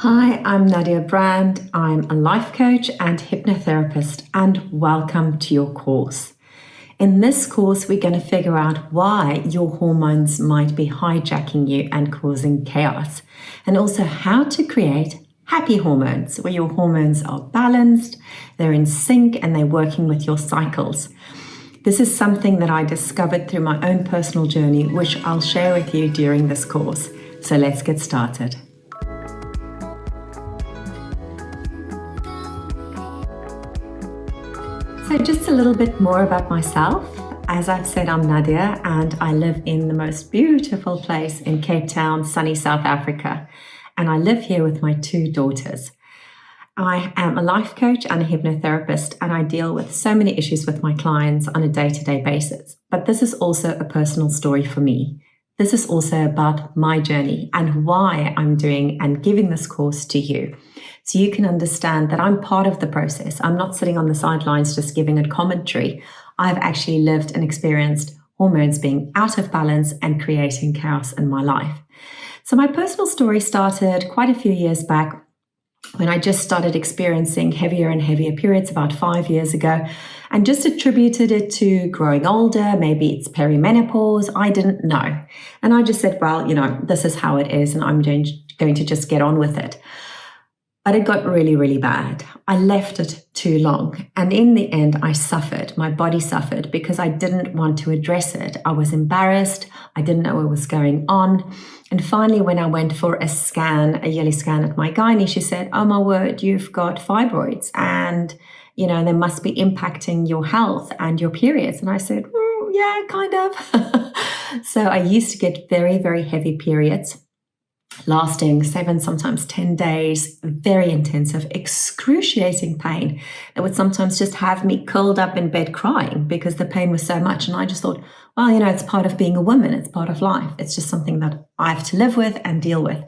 Hi, I'm Nadia Brand. I'm a life coach and hypnotherapist, and welcome to your course. In this course, we're going to figure out why your hormones might be hijacking you and causing chaos, and also how to create happy hormones, where your hormones are balanced, they're in sync, and they're working with your cycles. This is something that I discovered through my own personal journey, which I'll share with you during this course. So let's get started. So just a little bit more about myself. As I've said, I'm Nadia and I live in the most beautiful place in Cape Town, sunny South Africa. And I live here with my two daughters. I am a life coach and a hypnotherapist, and I deal with so many issues with my clients on a day-to-day basis. But this is also a personal story for me. This is also about my journey and why I'm doing and giving this course to you. So you can understand that I'm part of the process. I'm not sitting on the sidelines just giving a commentary. I've actually lived and experienced hormones being out of balance and creating chaos in my life. So my personal story started quite a few years back when I just started experiencing heavier and heavier periods about 5 years ago, and just attributed it to growing older. Maybe it's perimenopause. I didn't know. And I just said, well, this is how it is, and I'm going to just get on with it. But it got really, really bad. I left it too long. And in the end, I suffered. My body suffered because I didn't want to address it. I was embarrassed. I didn't know what was going on. And finally, when I went for a scan, a yearly scan at my gynae, she said, oh my word, you've got fibroids and, they must be impacting your health and your periods. And I said, yeah, kind of. So I used to get very, very heavy periods, lasting 7, sometimes 10 days, very intensive, excruciating pain that would sometimes just have me curled up in bed crying because the pain was so much. And I just thought, well, it's part of being a woman. It's part of life. It's just something that I have to live with and deal with.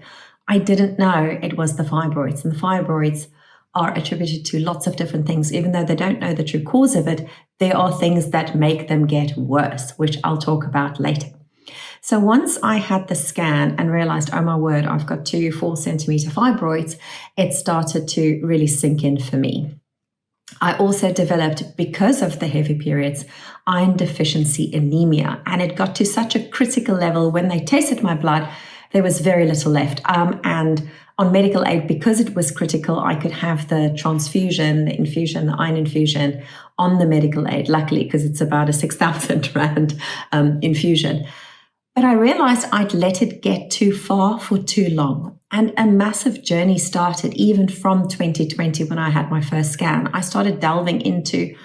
I didn't know it was the fibroids, and the fibroids are attributed to lots of different things. Even though they don't know the true cause of it, there are things that make them get worse, which I'll talk about later. So once I had the scan and realized, oh my word, I've got 2 4-centimeter fibroids, it started to really sink in for me. I also developed, because of the heavy periods, iron deficiency anemia. And it got to such a critical level when they tested my blood, there was very little left. And on medical aid, because it was critical, I could have the transfusion, the infusion, the iron infusion on the medical aid, luckily, because it's about a 6,000 Rand infusion. But I realized I'd let it get too far for too long. And a massive journey started even from 2020 when I had my first scan. I started delving into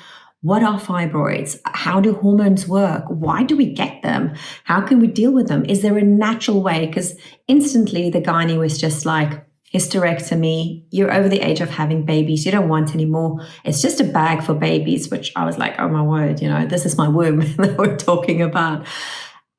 what are fibroids? How do hormones work? Why do we get them? How can we deal with them? Is there a natural way? Because instantly the gynae was just like, hysterectomy, you're over the age of having babies, you don't want any more. It's just a bag for babies, which I was like, oh my word, this is my womb that we're talking about.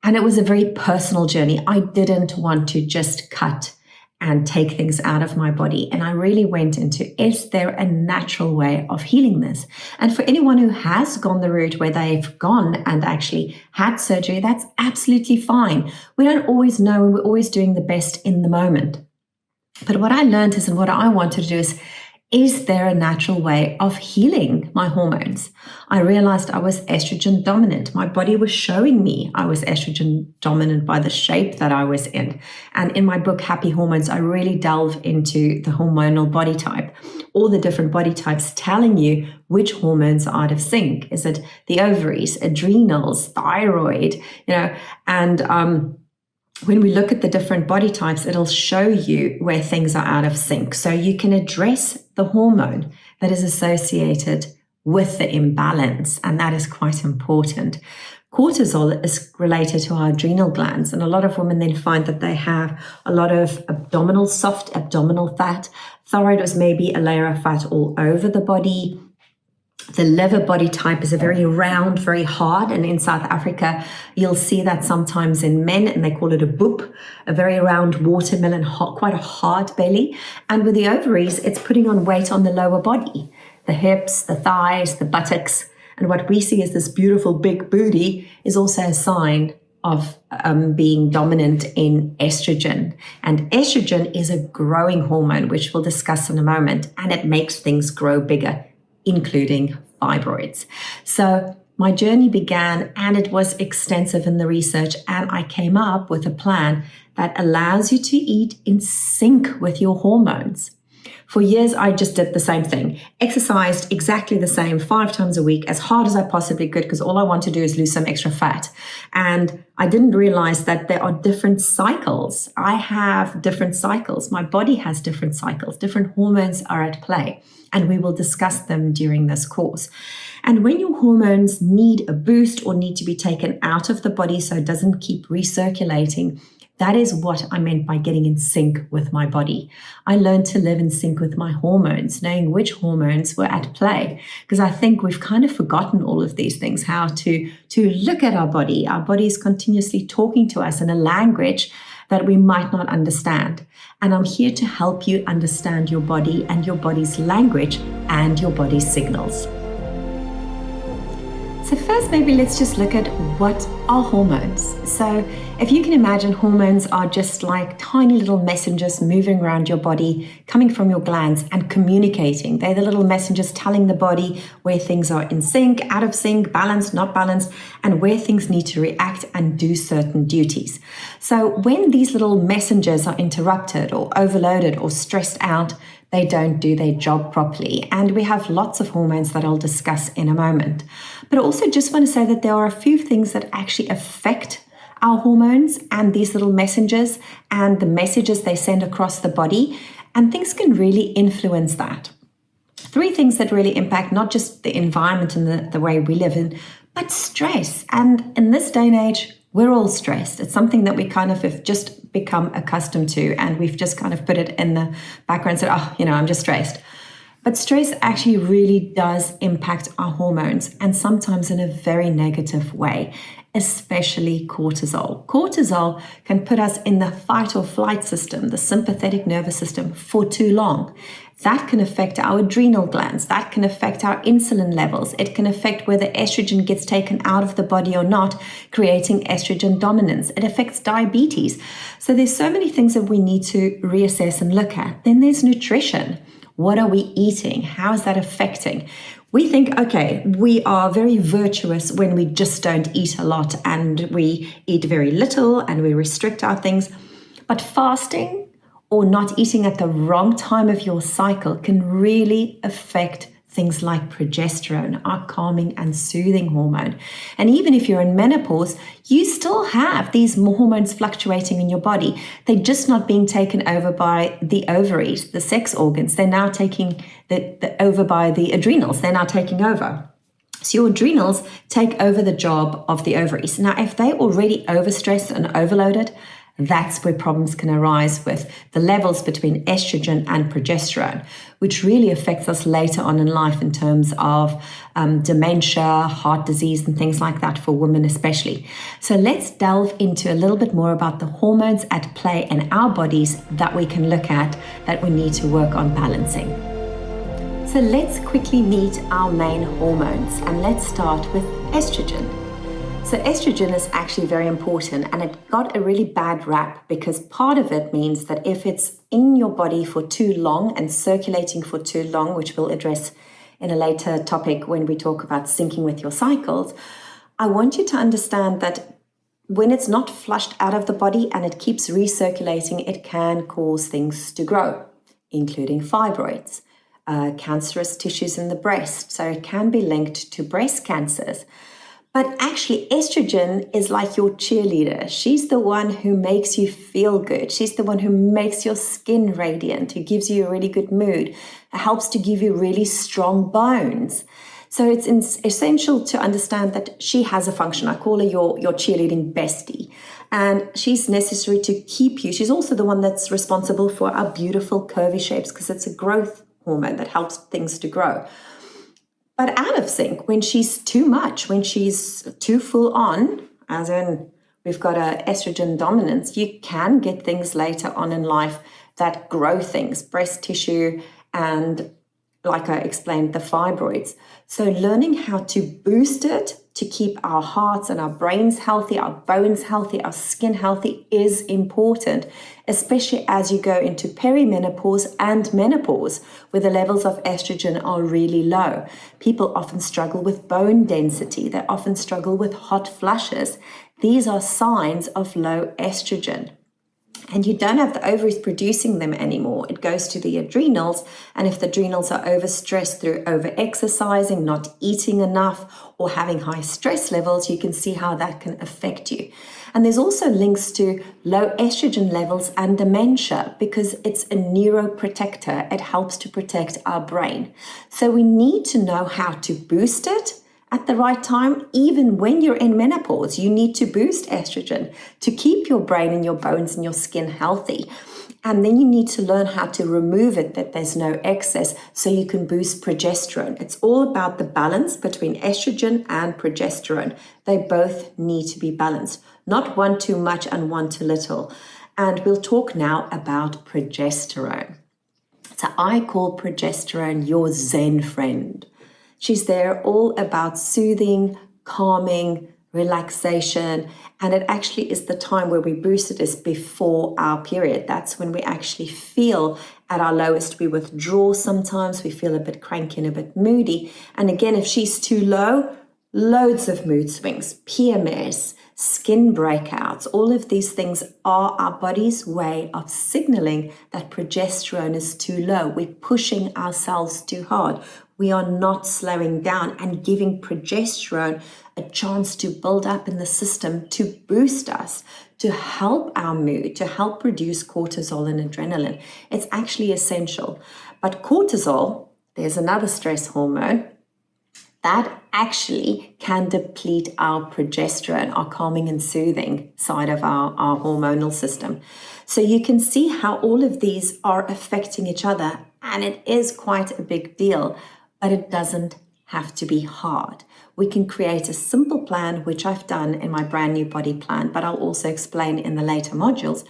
And it was a very personal journey. I didn't want to just cut and take things out of my body. And I really went into, is there a natural way of healing this? And for anyone who has gone the route where they've gone and actually had surgery, that's absolutely fine. We don't always know, and we're always doing the best in the moment. But what I learned is, and what I wanted to do is there a natural way of healing my hormones? I realized I was estrogen dominant. My body was showing me I was estrogen dominant by the shape that I was in. And in my book, Happy Hormones, I really delve into the hormonal body type, all the different body types, telling you which hormones are out of sync. Is it the ovaries, adrenals, thyroid, and when we look at the different body types, it'll show you where things are out of sync. So you can address the hormone that is associated with the imbalance, and that is quite important. Cortisol is related to our adrenal glands, and a lot of women then find that they have a lot of soft abdominal fat. Thyroid is maybe a layer of fat all over the body. The liver body type is a very round, very hard. And in South Africa, you'll see that sometimes in men, and they call it a boop, a very round watermelon, quite a hard belly. And with the ovaries, it's putting on weight on the lower body, the hips, the thighs, the buttocks. And what we see as this beautiful big booty is also a sign of being dominant in estrogen. And estrogen is a growing hormone, which we'll discuss in a moment, and it makes things grow bigger, including fibroids. So my journey began, and it was extensive in the research, and I came up with a plan that allows you to eat in sync with your hormones. For years, I just did the same thing, exercised exactly the same 5 times a week, as hard as I possibly could, because all I want to do is lose some extra fat. And I didn't realize that there are different cycles. I have different cycles. My body has different cycles. Different hormones are at play, and we will discuss them during this course. And when your hormones need a boost or need to be taken out of the body so it doesn't keep recirculating, that is what I meant by getting in sync with my body. I learned to live in sync with my hormones, knowing which hormones were at play, because I think we've kind of forgotten all of these things, how to look at our body. Our body is continuously talking to us in a language that we might not understand. And I'm here to help you understand your body and your body's language and your body's signals. So first, maybe let's just look at what are hormones. So if you can imagine, hormones are just like tiny little messengers moving around your body, coming from your glands and communicating. They're the little messengers telling the body where things are in sync, out of sync, balanced, not balanced, and where things need to react and do certain duties. So when these little messengers are interrupted or overloaded or stressed out, they don't do their job properly. And we have lots of hormones that I'll discuss in a moment. But I also just want to say that there are a few things that actually affect our hormones and these little messengers and the messages they send across the body. And things can really influence that. 3 things that really impact not just the environment and the way we live in, but stress. And in this day and age, we're all stressed. It's something that we kind of have just become accustomed to, and we've just kind of put it in the background and said, oh, I'm just stressed. But stress actually really does impact our hormones, and sometimes in a very negative way, especially cortisol. Cortisol can put us in the fight or flight system, the sympathetic nervous system, for too long. That can affect our adrenal glands. That can affect our insulin levels. It can affect whether estrogen gets taken out of the body or not, creating estrogen dominance. It affects diabetes. So there's so many things that we need to reassess and look at. Then there's nutrition. What are we eating? How is that affecting? We think, okay, we are very virtuous when we just don't eat a lot and we eat very little and we restrict our things. But fasting or not eating at the wrong time of your cycle can really affect things like progesterone, our calming and soothing hormone. And even if you're in menopause, you still have these hormones fluctuating in your body. They're just not being taken over by the ovaries, the sex organs. They're now taking over by the adrenals. They're now taking over. So your adrenals take over the job of the ovaries. Now, if they're already overstressed and overloaded, that's where problems can arise with the levels between estrogen and progesterone, which really affects us later on in life in terms of dementia, heart disease, and things like that for women especially. So let's delve into a little bit more about the hormones at play in our bodies that we can look at, that we need to work on balancing. So let's quickly meet our main hormones, and let's start with estrogen. So estrogen is actually very important, and it got a really bad rap because part of it means that if it's in your body for too long and circulating for too long, which we'll address in a later topic when we talk about syncing with your cycles, I want you to understand that when it's not flushed out of the body and it keeps recirculating, it can cause things to grow, including fibroids, cancerous tissues in the breast. So it can be linked to breast cancers. But actually, estrogen is like your cheerleader. She's the one who makes you feel good. She's the one who makes your skin radiant, who gives you a really good mood, helps to give you really strong bones. So it's essential to understand that she has a function. I call her your cheerleading bestie. And she's necessary to keep you. She's also the one that's responsible for our beautiful curvy shapes because it's a growth hormone that helps things to grow. But out of sync, when she's too much, when she's too full on, as in we've got a estrogen dominance, you can get things later on in life that grow things, breast tissue, and like I explained, the fibroids. So learning how to boost it to keep our hearts and our brains healthy, our bones healthy, our skin healthy is important, especially as you go into perimenopause and menopause, where the levels of estrogen are really low. People often struggle with bone density. They often struggle with hot flushes. These are signs of low estrogen. And you don't have the ovaries producing them anymore. It goes to the adrenals. And if the adrenals are overstressed through over-exercising, not eating enough, or having high stress levels, you can see how that can affect you. And there's also links to low estrogen levels and dementia, because it's a neuroprotector. It helps to protect our brain. So we need to know how to boost it at the right time. Even when you're in menopause, you need to boost estrogen to keep your brain and your bones and your skin healthy. And then you need to learn how to remove it, that there's no excess, so you can boost progesterone. It's all about the balance between estrogen and progesterone. They both need to be balanced, not one too much and one too little. And we'll talk now about progesterone. So I call progesterone your Zen friend. She's there all about soothing, calming, relaxation, and it actually is the time where we boost it is before our period. That's when we actually feel at our lowest. We withdraw sometimes, we feel a bit cranky and a bit moody. And again, if she's too low, loads of mood swings, PMS, skin breakouts, all of these things are our body's way of signaling that progesterone is too low. We're pushing ourselves too hard. We are not slowing down and giving progesterone a chance to build up in the system to boost us, to help our mood, to help reduce cortisol and adrenaline. It's actually essential. But cortisol, there's another stress hormone, that actually can deplete our progesterone, our calming and soothing side of our hormonal system. So you can see how all of these are affecting each other, and it is quite a big deal, but it doesn't have to be hard. We can create a simple plan, which I've done in my brand new body plan, but I'll also explain in the later modules.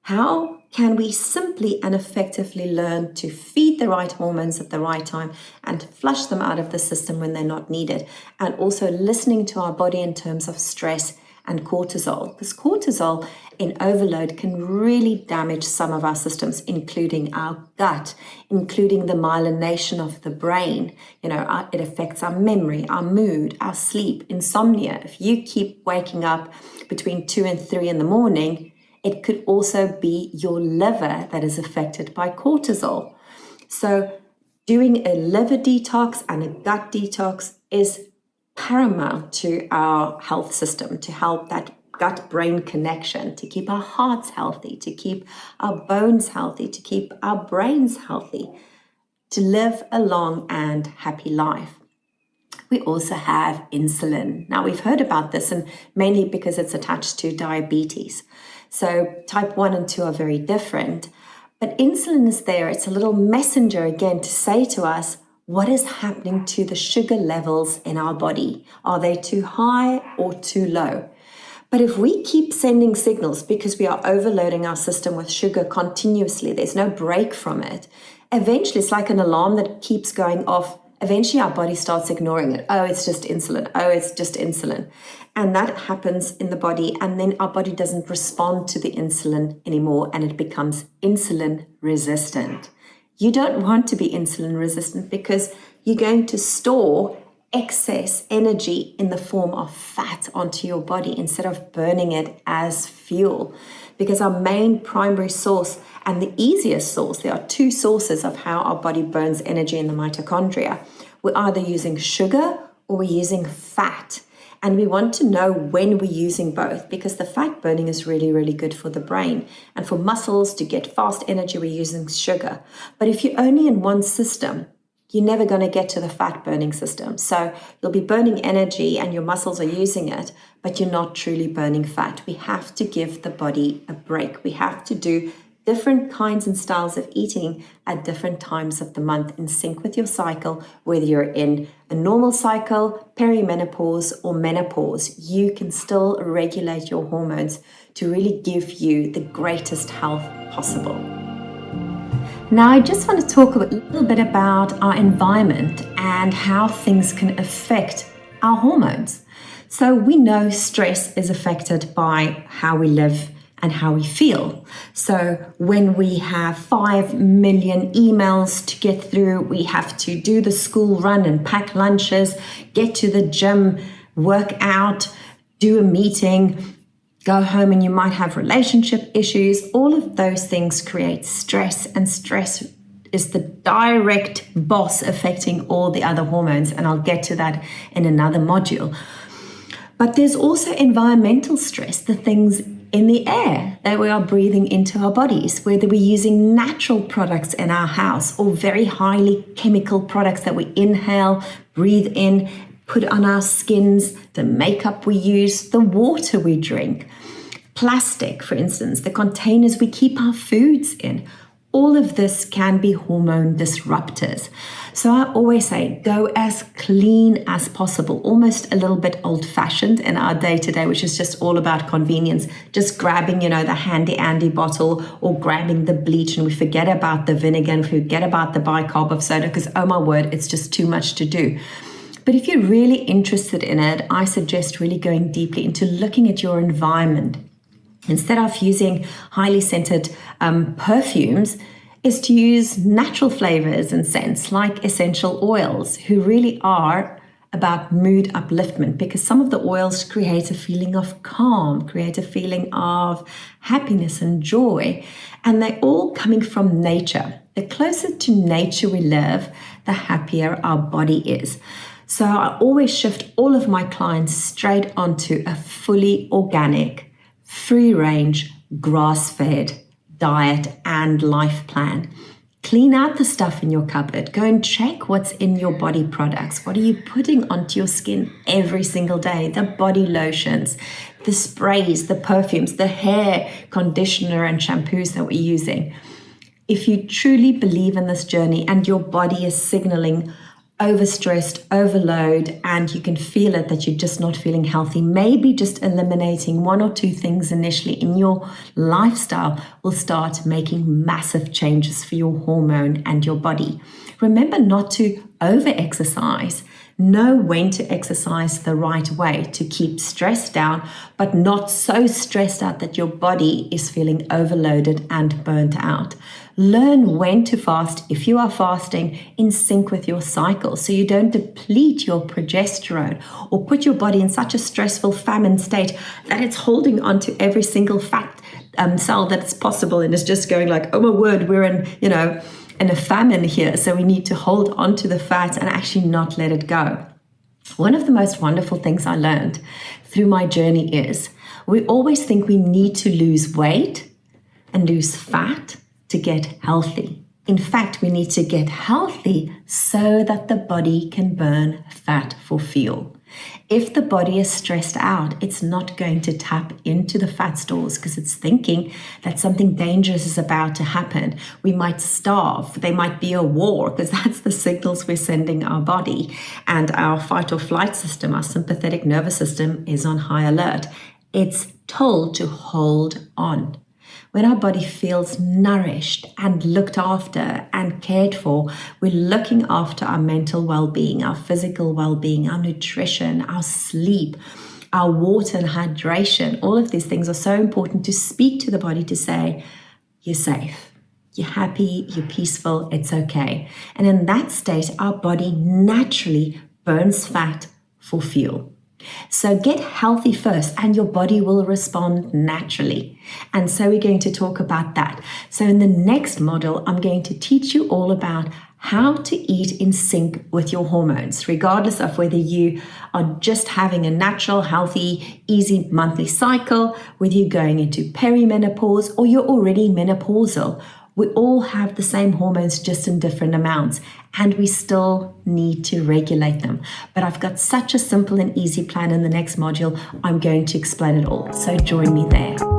How can we simply and effectively learn to feed the right hormones at the right time and flush them out of the system when they're not needed? And also listening to our body in terms of stress and cortisol. Because cortisol in overload can really damage some of our systems, including our gut, including the myelination of the brain. It affects our memory, our mood, our sleep, insomnia. If you keep waking up between 2 and 3 in the morning, it could also be your liver that is affected by cortisol. So doing a liver detox and a gut detox is paramount to our health system, to help that gut-brain connection, to keep our hearts healthy, to keep our bones healthy, to keep our brains healthy, to live a long and happy life. We also have insulin. Now, we've heard about this, and mainly because it's attached to diabetes. So type 1 and 2 are very different, but insulin is there. It's a little messenger again to say to us, what is happening to the sugar levels in our body? Are they too high or too low? But if we keep sending signals because we are overloading our system with sugar continuously, there's no break from it. Eventually, it's like an alarm that keeps going off. Eventually, our body starts ignoring it. Oh, it's just insulin. Oh, it's just insulin. And that happens in the body. And then our body doesn't respond to the insulin anymore, and it becomes insulin resistant. You don't want to be insulin resistant because you're going to store excess energy in the form of fat onto your body instead of burning it as fuel. Because our main primary source and the easiest source, there are two sources of how our body burns energy in the mitochondria. We're either using sugar or we're using fat. And we want to know when we're using both, because the fat burning is really, really good for the brain. And for muscles to get fast energy, we're using sugar. But if you're only in one system, you're never going to get to the fat burning system. So you'll be burning energy and your muscles are using it, but you're not truly burning fat. We have to give the body a break. We have to do different kinds and styles of eating at different times of the month in sync with your cycle, whether you're in a normal cycle, perimenopause, or menopause. You can still regulate your hormones to really give you the greatest health possible. Now, I just want to talk a little bit about our environment and how things can affect our hormones. So we know stress is affected by how we live and how we feel. So when we have 5 million emails to get through, we have to do the school run and pack lunches, get to the gym, work out, do a meeting, go home, and you might have relationship issues. All of those things create stress, and stress is the direct boss affecting all the other hormones. And I'll get to that in another module. But there's also environmental stress, the things in the air that we are breathing into our bodies, whether we're using natural products in our house or very highly chemical products that we inhale, breathe in, put on our skins, the makeup we use, the water we drink, plastic, for instance, the containers we keep our foods in. All of this can be hormone disruptors. So I always say, go as clean as possible, almost a little bit old-fashioned in our day-to-day, which is just all about convenience, just grabbing, the handy-andy bottle or grabbing the bleach, and we forget about the vinegar and we forget about the bicarb of soda because, oh my word, it's just too much to do. But if you're really interested in it, I suggest really going deeply into looking at your environment. Instead of using highly scented perfumes, is to use natural flavors and scents like essential oils, who really are about mood upliftment, because some of the oils create a feeling of calm, create a feeling of happiness and joy, and they're all coming from nature. The closer to nature we live, the happier our body is. So I always shift all of my clients straight onto a fully organic, free-range, grass-fed diet and life plan. Clean out the stuff in your cupboard. Go and check what's in your body products. What are you putting onto your skin every single day? The body lotions, the sprays, the perfumes, the hair conditioner and shampoos that we're using. If you truly believe in this journey and your body is signaling overstressed, overload, and you can feel it that you're just not feeling healthy, maybe just eliminating 1 or 2 things initially in your lifestyle will start making massive changes for your hormone and your body. Remember not to over-exercise. Know when to exercise the right way to keep stress down, but not so stressed out that your body is feeling overloaded and burnt out. Learn when to fast if you are fasting in sync with your cycle, so you don't deplete your progesterone or put your body in such a stressful famine state that it's holding on to every single fat cell that's possible and is just going like, oh my word, we're in a famine here, so we need to hold on to the fat and actually not let it go. One of the most wonderful things I learned through my journey is we always think we need to lose weight and lose fat to get healthy. In fact, we need to get healthy so that the body can burn fat for fuel. If the body is stressed out, it's not going to tap into the fat stores because it's thinking that something dangerous is about to happen. We might starve. There might be a war, because that's the signals we're sending our body. And our fight or flight system, our sympathetic nervous system, is on high alert. It's told to hold on. When our body feels nourished and looked after and cared for, we're looking after our mental well-being, our physical well-being, our nutrition, our sleep, our water and hydration. All of these things are so important to speak to the body to say, you're safe, you're happy, you're peaceful, it's okay. And in that state, our body naturally burns fat for fuel. So get healthy first and your body will respond naturally. And so we're going to talk about that. So in the next model, I'm going to teach you all about how to eat in sync with your hormones, regardless of whether you are just having a natural, healthy, easy monthly cycle, whether you're going into perimenopause or you're already menopausal. We all have the same hormones, just in different amounts, and we still need to regulate them. But I've got such a simple and easy plan in the next module. I'm going to explain it all. So join me there.